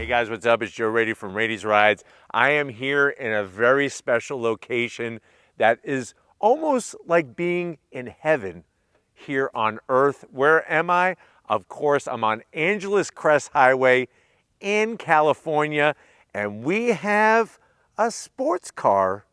guys, what's up? It's Joe Rady from Rady's Rides. I am here in a very special location that is almost like being in heaven here on earth. Where am I? Of course, I'm on Angeles Crest Highway in California, and we have a sports car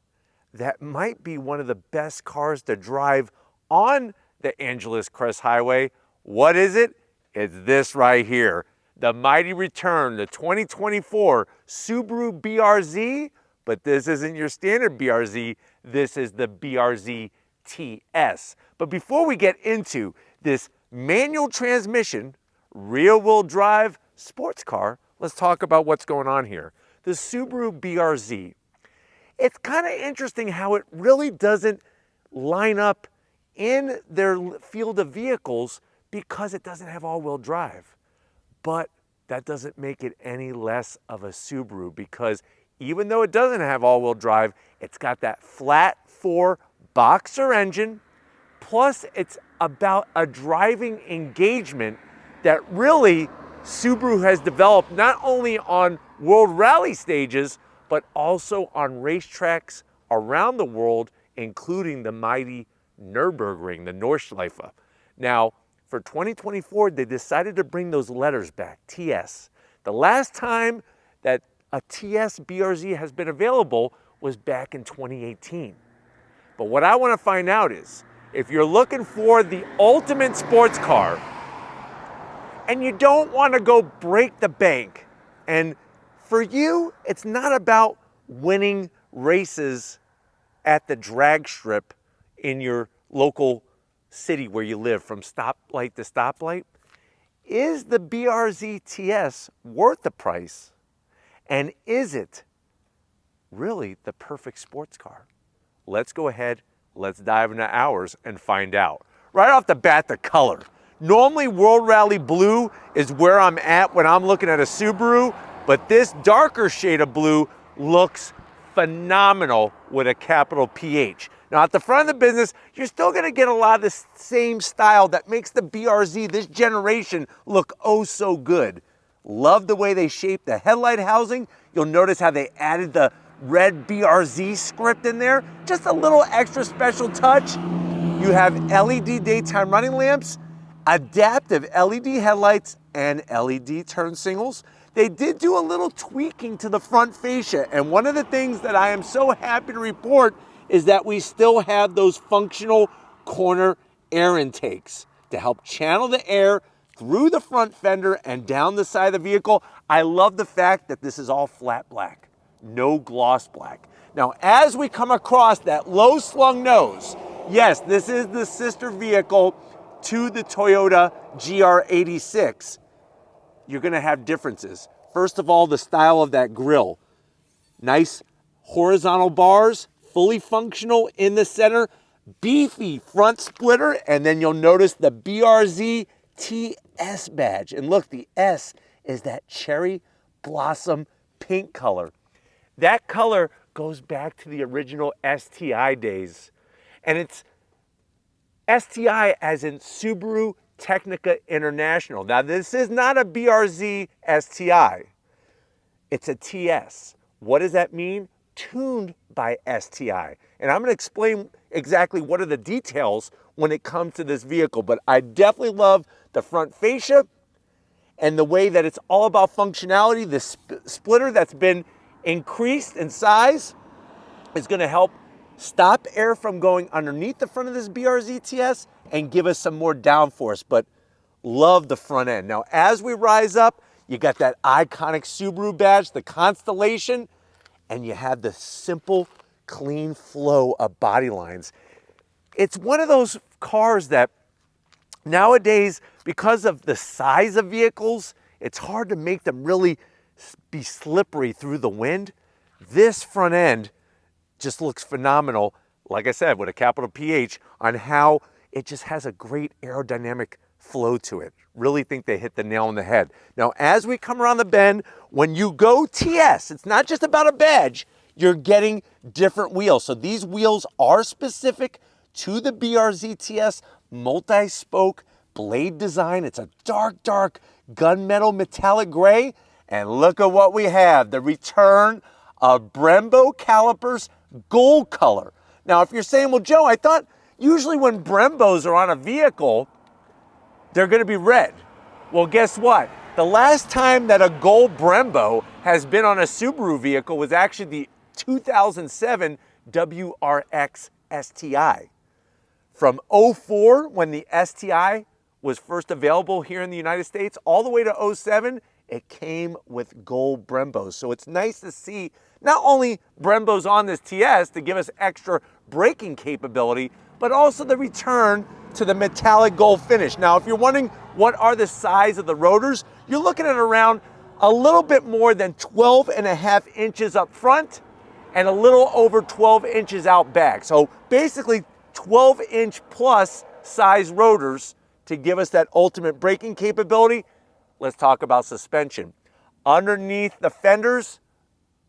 that might be one of the best cars to drive on the Angeles Crest Highway. What is it? It's this right here. The mighty return, the 2024 Subaru BRZ, but this isn't your standard BRZ, this is the BRZ TS. But before we get into this manual transmission, rear-wheel drive sports car, let's talk about what's going on here. The Subaru BRZ. It's kind of interesting how it really doesn't line up in their field of vehicles because it doesn't have all-wheel drive. But that doesn't make it any less of a Subaru, because even though it doesn't have all-wheel drive, it's got that flat 4 boxer engine, plus it's about a driving engagement that really Subaru has developed not only on World Rally stages, but also on racetracks around the world, including the mighty Nürburgring, the Nordschleife. Now, for 2024, they decided to bring those letters back, TS. The last time that a TS BRZ has been available was back in 2018. But what I want to find out is, if you're looking for the ultimate sports car, and you don't want to go break the bank, and for you, it's not about winning races at the drag strip in your local city where you live from stoplight to stoplight. Is the BRZ TS worth the price? And is it really the perfect sports car? Let's go ahead, let's dive into ours and find out. Right off the bat, the color. Normally World Rally Blue is where I'm at when I'm looking at a Subaru, but this darker shade of blue looks phenomenal with a capital PH. Now at the front of the business, you're still gonna get a lot of the same style that makes the BRZ this generation look oh so good. Love the way they shaped the headlight housing. You'll notice how they added the red BRZ script in there. Just a little extra special touch. You have LED daytime running lamps, adaptive LED headlights, and LED turn signals. They did do a little tweaking to the front fascia, and one of the things that I am so happy to report is that we still have those functional corner air intakes to help channel the air through the front fender and down the side of the vehicle. I love the fact that this is all flat black, no gloss black. Now, as we come across that low slung nose, yes, this is the sister vehicle to the Toyota GR86. You're gonna have differences. First of all, the style of that grille. Nice horizontal bars, fully functional in the center, beefy front splitter, and then you'll notice the BRZ TS badge. And look, the S is that cherry blossom pink color. That color goes back to the original STI days. And it's STI as in Subaru Technica International. Now, this is not a BRZ STI. It's a TS. What does that mean? Tuned by STI. And I'm going to explain exactly what are the details when it comes to this vehicle. But I definitely love the front fascia and the way that it's all about functionality. The splitter that's been increased in size is going to help stop air from going underneath the front of this BRZ TS and give us some more downforce, but love the front end. Now, as we rise up, you got that iconic Subaru badge, the Constellation, and you have the simple, clean flow of body lines. It's one of those cars that nowadays, because of the size of vehicles, it's hard to make them really be slippery through the wind. This front end just looks phenomenal, like I said, with a capital PH, on how it just has a great aerodynamic flow to it. Really think they hit the nail on the head. Now, as we come around the bend, when you go TS, it's not just about a badge, you're getting different wheels. So these wheels are specific to the BRZ TS multi-spoke blade design. It's a dark gunmetal metallic gray. And look at what we have, the return of Brembo calipers, gold color. Now, if you're saying, well, Joe, I thought usually when Brembos are on a vehicle, they're gonna be red. Well, guess what? The last time that a gold Brembo has been on a Subaru vehicle was actually the 2007 WRX STI. From '04, when the STI was first available here in the United States, all the way to '07, it came with gold Brembos. So it's nice to see not only Brembos on this TS to give us extra braking capability, but also the return to the metallic gold finish. Now, if you're wondering what are the size of the rotors, you're looking at around a little bit more than 12.5 inches up front and a little over 12 inches out back. So basically 12-inch plus size rotors to give us that ultimate braking capability. Let's talk about suspension. Underneath the fenders,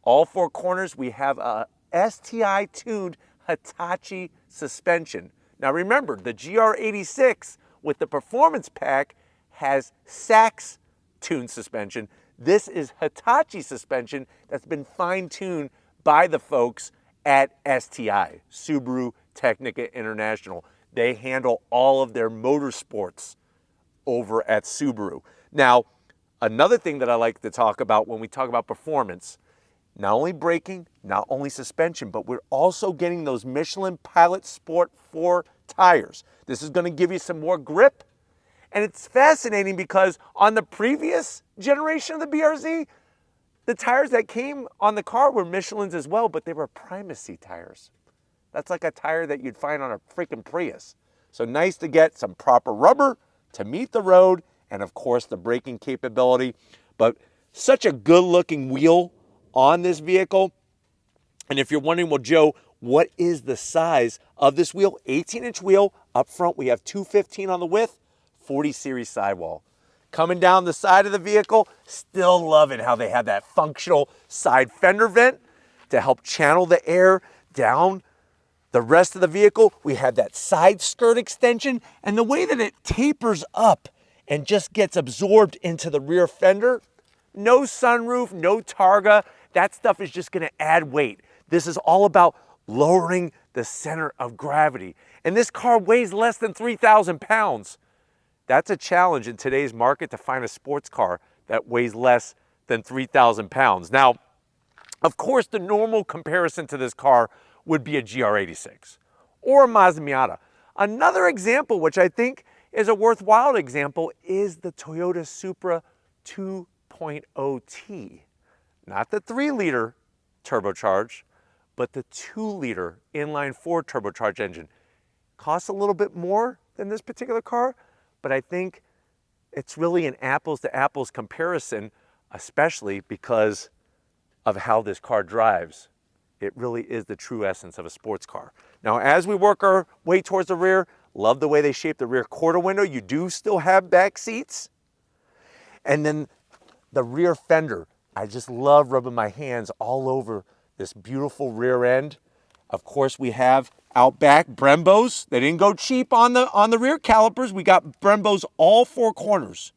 all four corners, we have a STI-tuned Hitachi suspension. Now remember, the GR86 with the performance pack has Sachs tuned suspension. This is Hitachi suspension that's been fine-tuned by the folks at STI, Subaru Technica International. They handle all of their motorsports over at Subaru. Now, another thing that I like to talk about when we talk about performance, not only braking, not only suspension, but we're also getting those Michelin Pilot Sport 4 tires. This is going to give you some more grip. And it's fascinating because on the previous generation of the BRZ, the tires that came on the car were Michelin's as well, but they were Primacy tires. That's like a tire that you'd find on a freaking Prius. So nice to get some proper rubber to meet the road, and of course the braking capability. But such a good looking wheel on this vehicle. And if you're wondering, well, Joe, what is the size of this wheel? 18-inch wheel. Up front, we have 215 on the width, 40 series sidewall. Coming down the side of the vehicle, still loving how they have that functional side fender vent to help channel the air down the rest of the vehicle. We have that side skirt extension, and the way that it tapers up and just gets absorbed into the rear fender. No sunroof, no targa. That stuff is just gonna add weight. This is all about lowering the center of gravity. And this car weighs less than 3,000 pounds. That's a challenge in today's market to find a sports car that weighs less than 3,000 pounds. Now, of course, the normal comparison to this car would be a GR86 or a Mazda Miata. Another example, which I think is a worthwhile example, is the Toyota Supra 2.0T. Not the 3-liter turbocharged, but the 2-liter inline-4 turbocharged engine. Costs a little bit more than this particular car, but I think it's really an apples-to-apples comparison, especially because of how this car drives. It really is the true essence of a sports car. Now, as we work our way towards the rear, love the way they shape the rear quarter window. You do still have back seats. And then the rear fender. I just love rubbing my hands all over this beautiful rear end. Of course, we have out back Brembos. They didn't go cheap on the rear calipers. We got Brembos all four corners.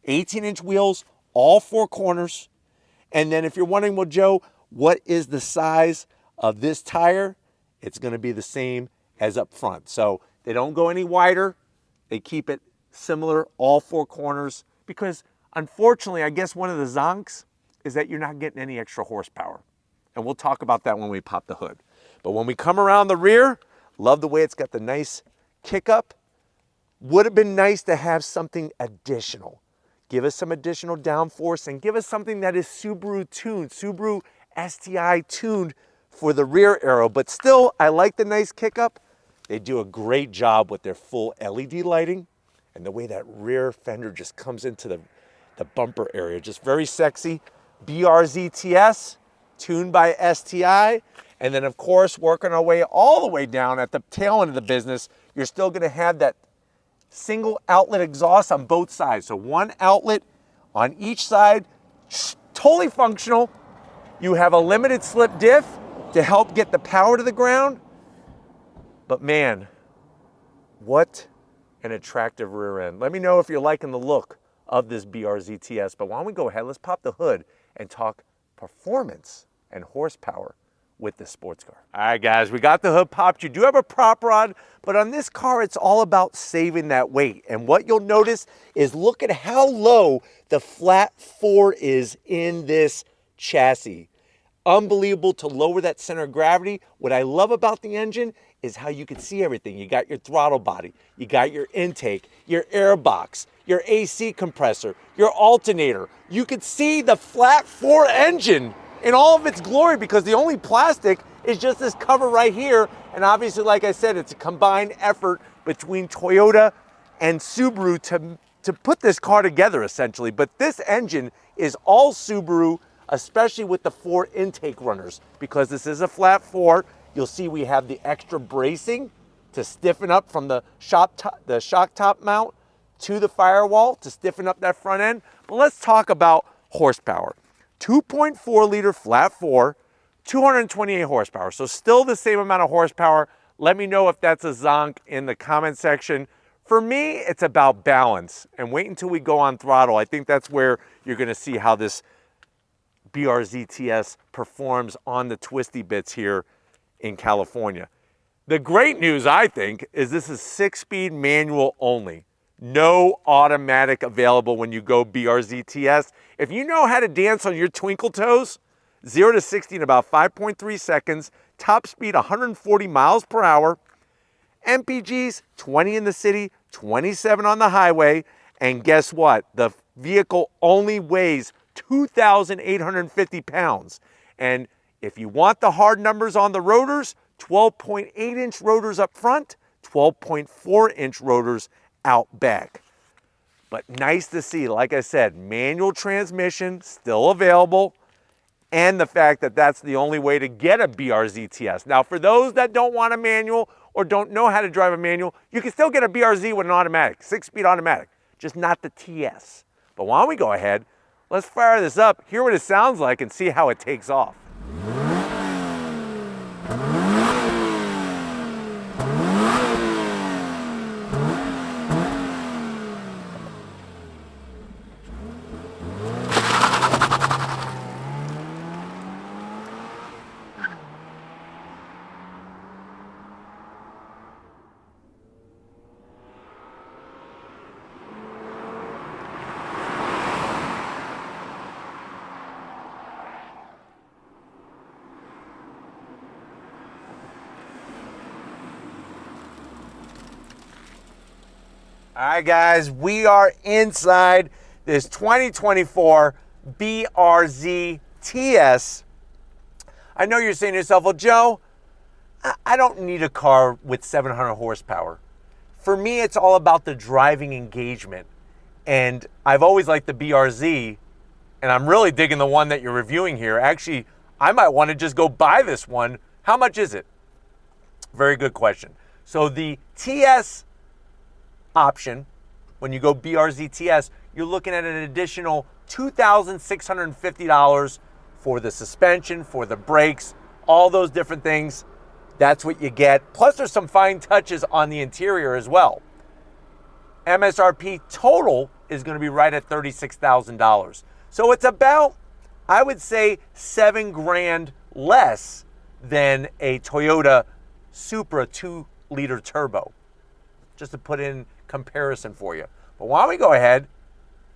18-inch wheels, all four corners. And then if you're wondering, well, Joe, what is the size of this tire? It's going to be the same as up front. So they don't go any wider. They keep it similar, all four corners, because unfortunately, I guess one of the zonks is that you're not getting any extra horsepower. And we'll talk about that when we pop the hood. But when we come around the rear, love the way it's got the nice kick up. Would have been nice to have something additional. Give us some additional downforce and give us something that is Subaru tuned, Subaru STI tuned for the rear aero. But still, I like the nice kick up. They do a great job with their full LED lighting and the way that rear fender just comes into the bumper area. Just very sexy. BRZ TS, tuned by STI. And then of course, working our way all the way down at the tail end of the business, you're still gonna have that single outlet exhaust on both sides. So one outlet on each side, totally functional. You have a limited slip diff to help get the power to the ground. But man, what an attractive rear end. Let me know if you're liking the look of this BRZ TS. But why don't we go ahead, let's pop the hood and talk performance and horsepower with this sports car. All right, guys, we got the hood popped. You do have a prop rod, but on this car, it's all about saving that weight. And what you'll notice is look at how low the flat 4 is in this chassis. Unbelievable to lower that center of gravity. What I love about the engine is how you can see everything. You got your throttle body, you got your intake, your air box, your AC compressor, your alternator. You can see the flat 4 engine in all of its glory because the only plastic is just this cover right here. And obviously, like I said, it's a combined effort between Toyota and Subaru to put this car together essentially. But this engine is all Subaru, especially with the 4 intake runners, because this is a flat 4. You'll see we have the extra bracing to stiffen up from the shock top mount to the firewall to stiffen up that front end. But let's talk about horsepower. 2.4 liter flat 4, 228 horsepower. So still the same amount of horsepower. Let me know if that's a zonk in the comment section. For me, it's about balance. And wait until we go on throttle. I think that's where you're going to see how this BRZ TS performs on the twisty bits here in California. The great news, I think, is this is 6-speed manual only. No automatic available when you go BRZ TS. If you know how to dance on your twinkle toes, 0 to 60 in about 5.3 seconds, top speed 140 miles per hour, MPGs 20 in the city, 27 on the highway, and guess what? The vehicle only weighs 2,850 pounds. And if you want the hard numbers on the rotors, 12.8-inch rotors up front, 12.4-inch rotors out back. But nice to see, like I said, manual transmission still available, and the fact that that's the only way to get a BRZ TS. Now, for those that don't want a manual or don't know how to drive a manual, you can still get a BRZ with an automatic, 6-speed automatic, just not the TS. But why don't we go ahead, let's fire this up, hear what it sounds like, and see how it takes off. All right, guys, we are inside this 2024 BRZ TS. I know you're saying to yourself, well, Joe, I don't need a car with 700 horsepower. For me, it's all about the driving engagement. And I've always liked the BRZ, and I'm really digging the one that you're reviewing here. Actually, I might want to just go buy this one. How much is it? Very good question. So the TS option, when you go BRZ TS, you're looking at an additional $2,650 for the suspension, for the brakes, all those different things. That's what you get. Plus, there's some fine touches on the interior as well. MSRP total is going to be right at $36,000. So it's about, I would say, $7 grand less than a Toyota Supra 2-liter turbo, just to put in comparison for you. But why don't we go ahead,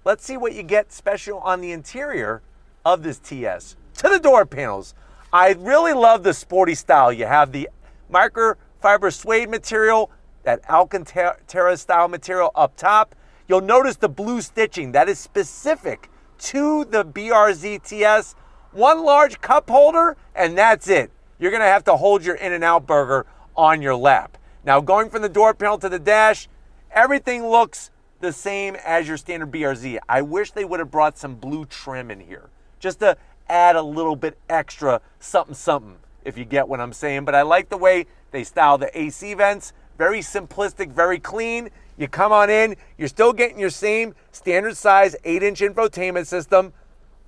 let's see what you get special on the interior of this TS. To the door panels, I really love the sporty style. You have the microfiber suede material, that Alcantara style material up top. You'll notice the blue stitching that is specific to the BRZ TS. One large cup holder, and that's it. You're gonna have to hold your In-N-Out burger on your lap. Now, going from the door panel to the dash, everything looks the same as your standard BRZ. I wish they would have brought some blue trim in here, just to add a little bit extra something, if you get what I'm saying. But I like the way they style the AC vents. Very simplistic, very clean. You come on in, you're still getting your same standard size 8-inch infotainment system.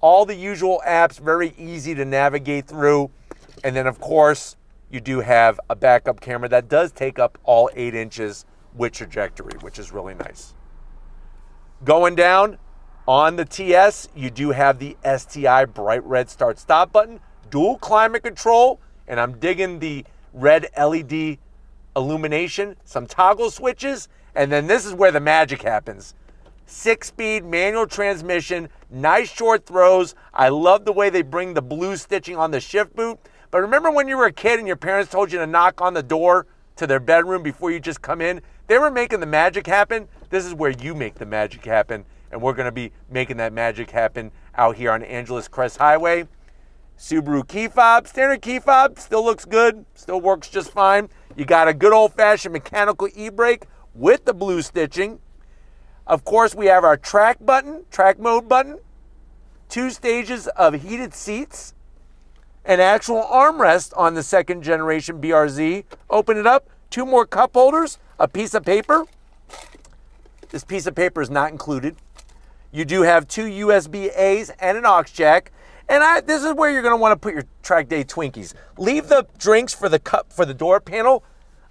All the usual apps, very easy to navigate through. And then, of course, you do have a backup camera that does take up all 8 inches with trajectory, which is really nice. Going down, On the TS, you do have the STI bright red start stop button, dual climate control, and I'm digging the red LED illumination, some toggle switches, and then this is where the magic happens. 6-speed manual transmission, nice short throws. I love the way they bring the blue stitching on the shift boot. But remember when you were a kid and your parents told you to knock on the door to their bedroom before you just come in? They were making the magic happen. This is where you make the magic happen, and we're gonna be making that magic happen out here on Angeles Crest Highway. Subaru key fob, standard key fob, still looks good, still works just fine. You got a good old-fashioned mechanical e-brake with the blue stitching. Of course, we have our track button, track mode button, 2 stages of heated seats, an actual armrest on the 2nd generation BRZ. Open it up, 2 more cup holders, a piece of paper. This piece of paper is not included. You do have 2 USB-A's and an aux jack. And this is where you're going to want to put your track day Twinkies. Leave the drinks for the cup for the door panel.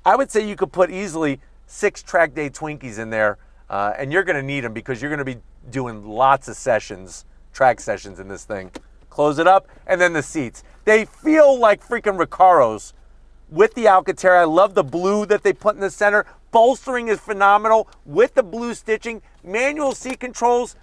I would say you could put easily 6 track day Twinkies in there, and you're going to need them because you're going to be doing lots of sessions, track sessions in this thing. Close it up, and then the seats. They feel like freaking Recaros with the Alcantara. I love the blue that they put in the center. Bolstering is phenomenal with the blue stitching. Manual seat controls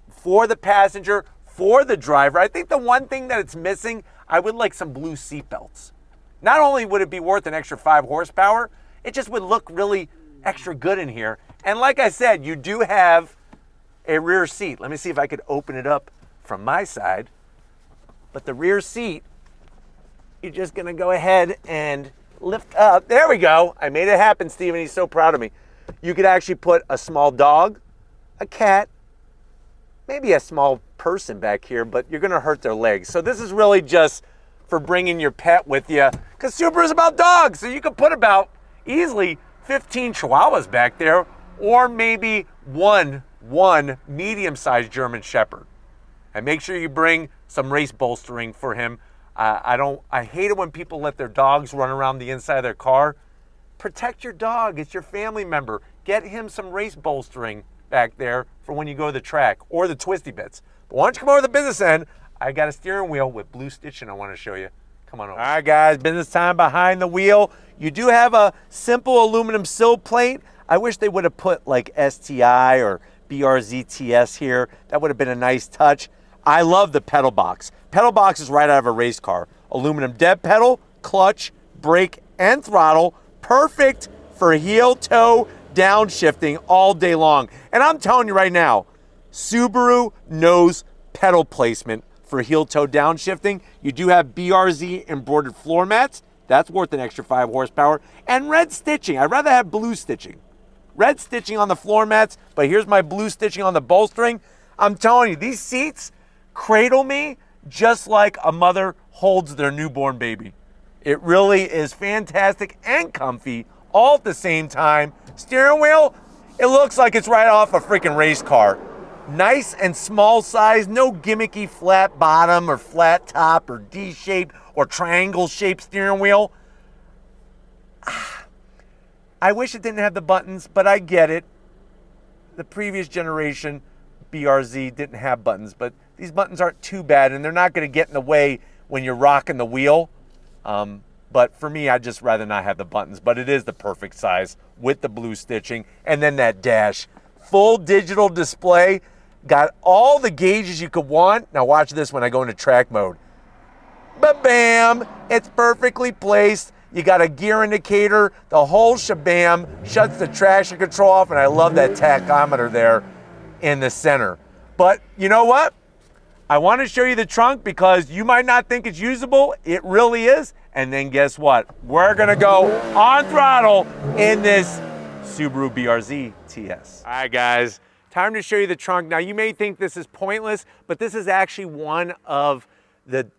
for the passenger, for the driver. I think the one thing that it's missing, I would like some blue seat belts. Not only would it be worth an extra 5 horsepower, it just would look really extra good in here. And like I said, you do have a rear seat. Let me see if I could open it up from my side. But the rear seat, you're just gonna go ahead and lift up. There we go. I made it happen, Steven. He's so proud of me. You could actually put a small dog, a cat, maybe a small person back here, but you're gonna hurt their legs. So this is really just for bringing your pet with you, because Subaru is about dogs. So you could put about easily 15 Chihuahuas back there, or maybe one medium-sized German Shepherd. And make sure you bring some race bolstering for him. I hate it when people let their dogs run around the inside of their car. Protect your dog. It's your family member. Get him some race bolstering back there for when you go to the track, or the twisty bits. But why don't you come over to the business end? I got a steering wheel with blue stitching I want to show you. Come on over. All right, guys, business time behind the wheel. You do have a simple aluminum sill plate. I wish they would have put like STI or BRZ TS here. That would have been a nice touch. I love the pedal box. Pedal box is right out of a race car. Aluminum dead pedal, clutch, brake, and throttle. Perfect for heel toe downshifting all day long. And I'm telling you right now, Subaru knows pedal placement for heel toe downshifting. You do have BRZ embroidered floor mats. That's worth an extra 5 horsepower. And red stitching. I'd rather have blue stitching. Red stitching on the floor mats, but here's my blue stitching on the bolstering. I'm telling you, these seats cradle me just like a mother holds their newborn baby. It really is fantastic and comfy all at the same time. Steering wheel, it looks like it's right off a freaking race car. Nice and small size, no gimmicky flat bottom or flat top or D-shaped or triangle shaped steering wheel. I wish it didn't have the buttons, but I get it. The previous generation BRZ didn't have buttons, but these buttons aren't too bad, and they're not going to get in the way when you're rocking the wheel. But for me, I'd just rather not have the buttons, but it is the perfect size with the blue stitching. And then that dash, full digital display, got all the gauges you could want. Now watch this when I go into track mode. Ba-bam, it's perfectly placed. You got a gear indicator, the whole shabam, shuts the traction control off, and I love that tachometer there in the center. But you know what? I want to show you the trunk because you might not think it's usable. It really is. And then guess what? We're gonna go on throttle in this Subaru BRZ TS. All right, guys, time to show you the trunk. Now, you may think this is pointless, but this is actually one of the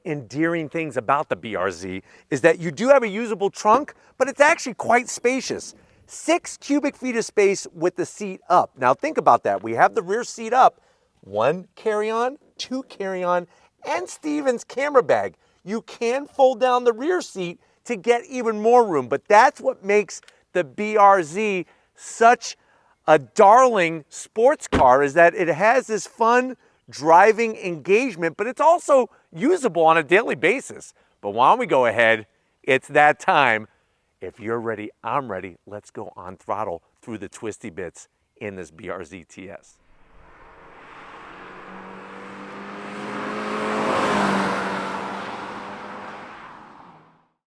endearing things about the BRZ is that you do have a usable trunk, but it's actually quite spacious. 6 cubic feet of space with the seat up. Now think about that. We have the rear seat up, 1 carry-on, 2 carry-on, and Steven's camera bag. You can fold down the rear seat to get even more room, but that's what makes the BRZ such a darling sports car is that it has this fun driving engagement, but it's also usable on a daily basis. But why don't we go ahead? It's that time. If you're ready, I'm ready. Let's go on throttle through the twisty bits in this BRZ TS.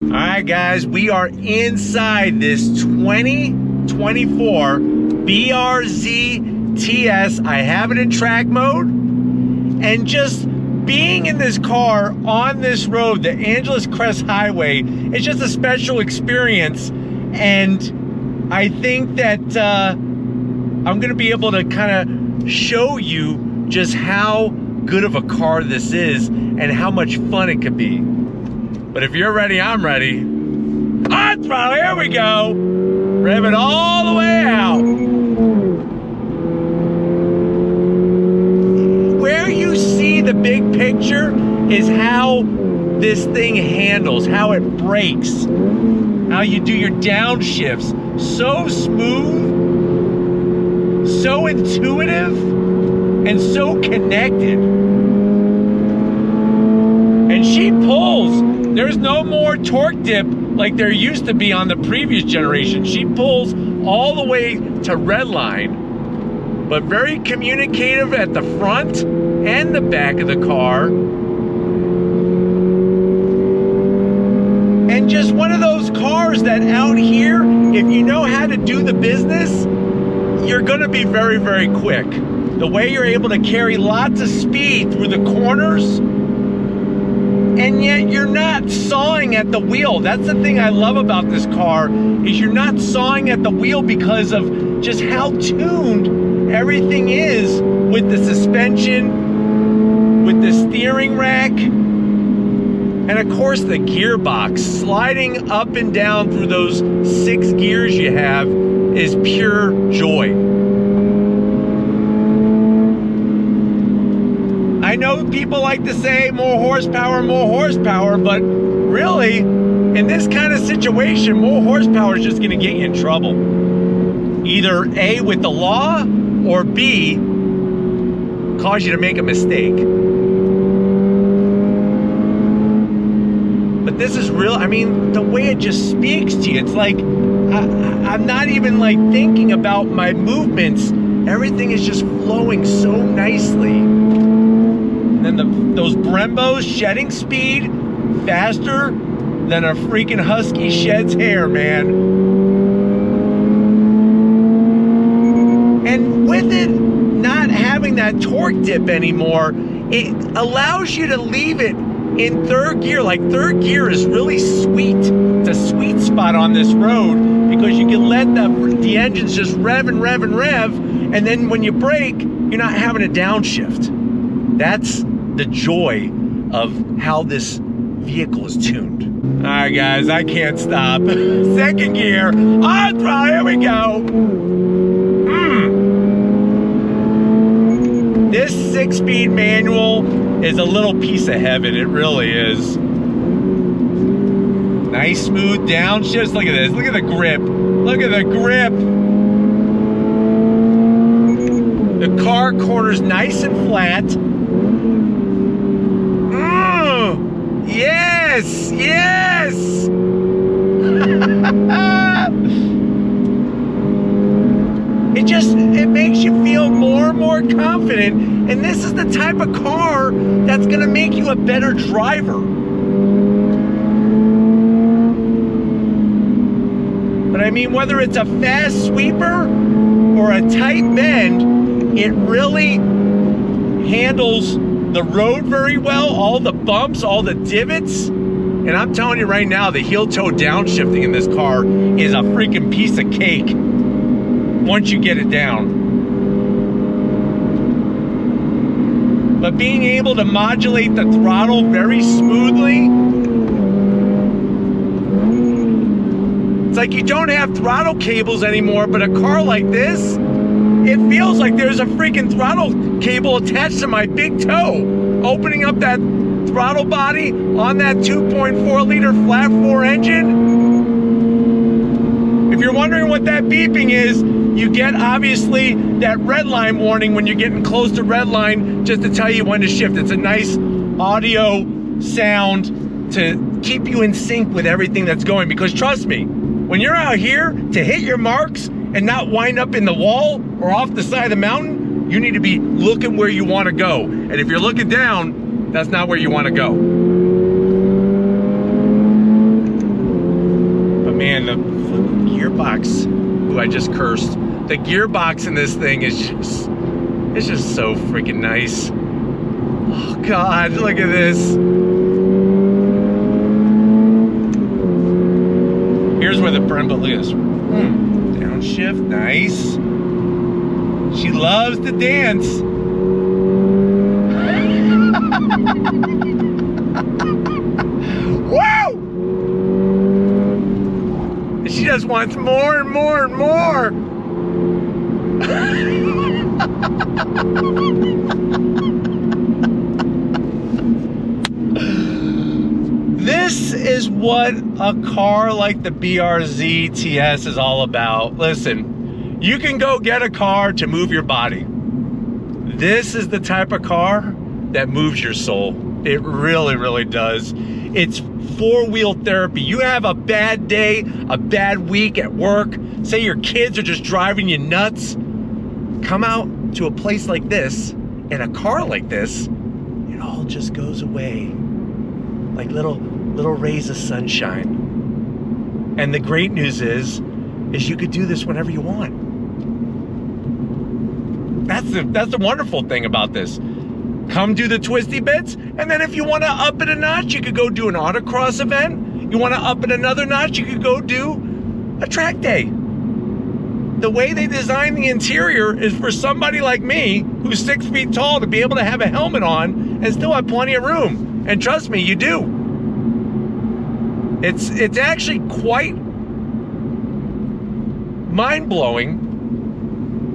All right, guys, we are inside this 2024 BRZ TS. I have it in track mode, and just being in this car on this road, the Angeles Crest Highway, it's just a special experience. And I think that I'm gonna be able to kind of show you just how good of a car this is and how much fun it could be. But if you're ready, I'm ready. On throttle, here we go. Rev it all the way out. Where you see the big picture is how this thing handles, how it brakes, how you do your downshifts. So smooth, so intuitive, and so connected. And she pulls. There's no more torque dip like there used to be on the previous generation. She pulls all the way to redline, but very communicative at the front and the back of the car. And just one of those cars that out here, if you know how to do the business, you're gonna be very, very quick. The way you're able to carry lots of speed through the corners, and yet you're not sawing at the wheel. That's the thing I love about this car, is you're not sawing at the wheel because of just how tuned everything is with the suspension, with the steering rack, and of course the gearbox. Sliding up and down through those 6 gears you have is pure joy. I know people like to say more horsepower, but really, in this kind of situation, more horsepower is just gonna get you in trouble. Either A, with the law, or B, cause you to make a mistake. But this is real, I mean, the way it just speaks to you, it's like, I'm not even like thinking about my movements. Everything is just flowing so nicely. And those Brembos shedding speed faster than a freaking husky sheds hair, man. And with it not having that torque dip anymore, it allows you to leave it in 3rd gear. Like 3rd gear is really sweet. It's a sweet spot on this road because you can let the engines just rev and rev and rev, and then when you brake, you're not having a downshift. That's the joy of how this vehicle is tuned. All right, guys, I can't stop. 2nd gear, on throttle, here we go. This 6-speed manual is a little piece of heaven, it really is. Nice smooth downshifts, look at this, look at the grip. Look at the grip. The car corners nice and flat. Yes, yes. It makes you feel more and more confident, and this is the type of car that's gonna make you a better driver. But I mean, whether it's a fast sweeper or a tight bend, it really handles the road very well, all the bumps, all the divots. And I'm telling you right now, the heel-toe downshifting in this car is a freaking piece of cake once you get it down. But being able to modulate the throttle very smoothly, it's like you don't have throttle cables anymore, but a car like this, it feels like there's a freaking throttle cable attached to my big toe, opening up that throttle body on that 2.4 liter flat 4 engine. If you're wondering what that beeping is, You get, obviously, that red line warning when you're getting close to red line, just to tell you when to shift. It's a nice audio sound to keep you in sync with everything that's going. Because trust me, when you're out here, to hit your marks and not wind up in the wall or off the side of the mountain, you need to be looking where you want to go. And if you're looking down, that's not where you want to go. But man, the gearbox, who I just cursed, the gearbox in this thing is just, it's just so freaking nice. Oh God, look at this. Here's where the Brembo, look at this. Downshift, nice. She loves to dance. Woo! And she just wants more and more and more. This is what a car like the BRZ TS is all about. Listen, you can go get a car to move your body. This is the type of car that moves your soul. It really, really does. It's four-wheel therapy. You have a bad day, a bad week at work, say your kids are just driving you nuts. Come out to a place like this, in a car like this, it all just goes away. Like little rays of sunshine. And the great news is you could do this whenever you want. That's the wonderful thing about this. Come do the twisty bits, and then if you want to up it a notch, you could go do an autocross event. You want to up it another notch, you could go do a track day. The way they design the interior is for somebody like me, who's 6 feet tall, to be able to have a helmet on and still have plenty of room. And trust me, you do. It's actually quite mind-blowing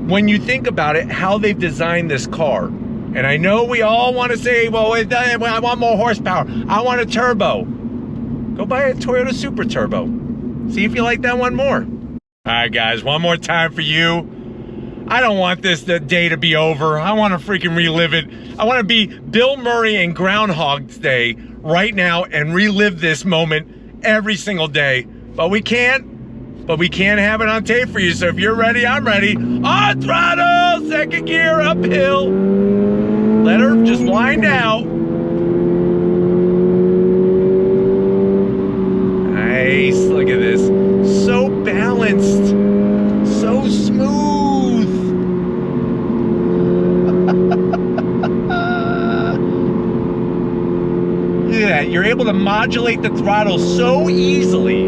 when you think about it, how they've designed this car. And I know we all want to say, well, I want more horsepower. I want a turbo. Go buy a Toyota Supra turbo. See if you like that one more. All right, guys, one more time for you. I don't want this day to be over. I want to freaking relive it. I want to be Bill Murray in Groundhog's Day right now and relive this moment every single day. But we can't. But we can have it on tape for you. So if you're ready, I'm ready. On throttle, second gear, uphill. Let her just wind out. Nice, look at this. So balanced, so smooth. Look at that, you're able to modulate the throttle so easily.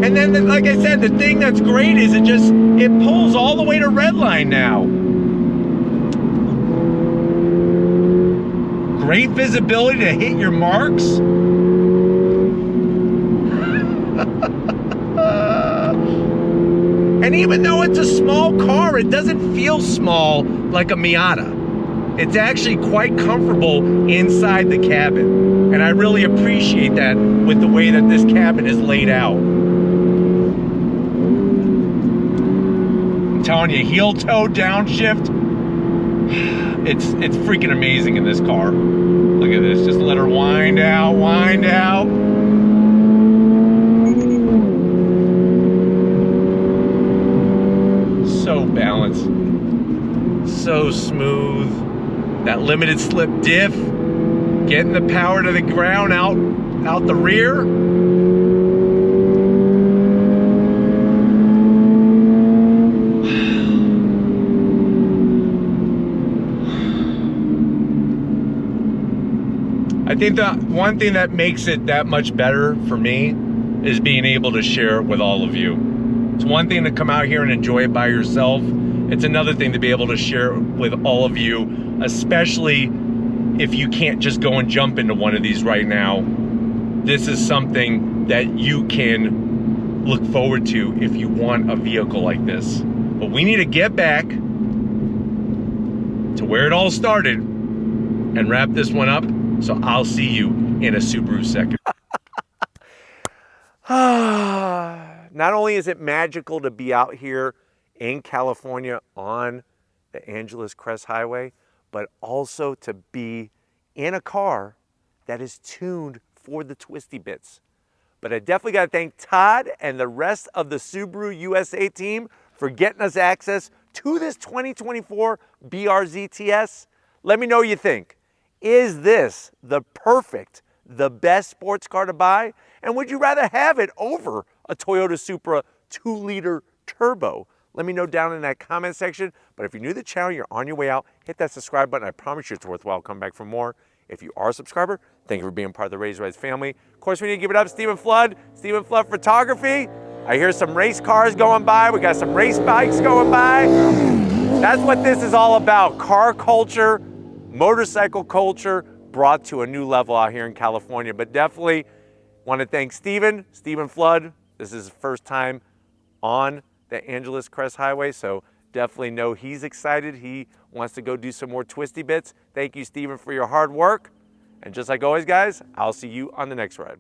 And then, like I said, the thing that's great is it pulls all the way to redline now. Great visibility to hit your marks. And even though it's a small car, it doesn't feel small like a Miata. It's actually quite comfortable inside the cabin. And I really appreciate that with the way that this cabin is laid out. I'm telling you, heel toe downshift. It's freaking amazing in this car. Look at this, just let her wind out, wind out. So balanced, so smooth. That limited slip diff, getting the power to the ground out the rear. I think the one thing that makes it that much better for me is being able to share it with all of you. It's one thing to come out here and enjoy it by yourself. It's another thing to be able to share it with all of you, especially if you can't just go and jump into one of these right now. This is something that you can look forward to if you want a vehicle like this. But we need to get back to where it all started and wrap this one up So I'll see you in a Subaru second. Not only is it magical to be out here in California on the Angeles Crest Highway, but also to be in a car that is tuned for the twisty bits. But I definitely got to thank Todd and the rest of the Subaru USA team for getting us access to this 2024 BRZ TS. Let me know what you think. Is this the best sports car to buy? And would you rather have it over a Toyota Supra 2-liter turbo? Let me know down in that comment section. But if you're new to the channel, you're on your way out, hit that subscribe button. I promise you it's worthwhile. Come back for more. If you are a subscriber, thank you for being part of the Raised Rides family. Of course, we need to give it up, Stephen Flood Photography. I hear some race cars going by. We got some race bikes going by. That's what this is all about. Car culture, motorcycle culture brought to a new level out here in California. But definitely want to thank Stephen Flood. This is his first time on the Angeles Crest Highway, so definitely know he's excited. He wants to go do some more twisty bits. Thank you, Stephen, for your hard work. And just like always, guys, I'll see you on the next ride.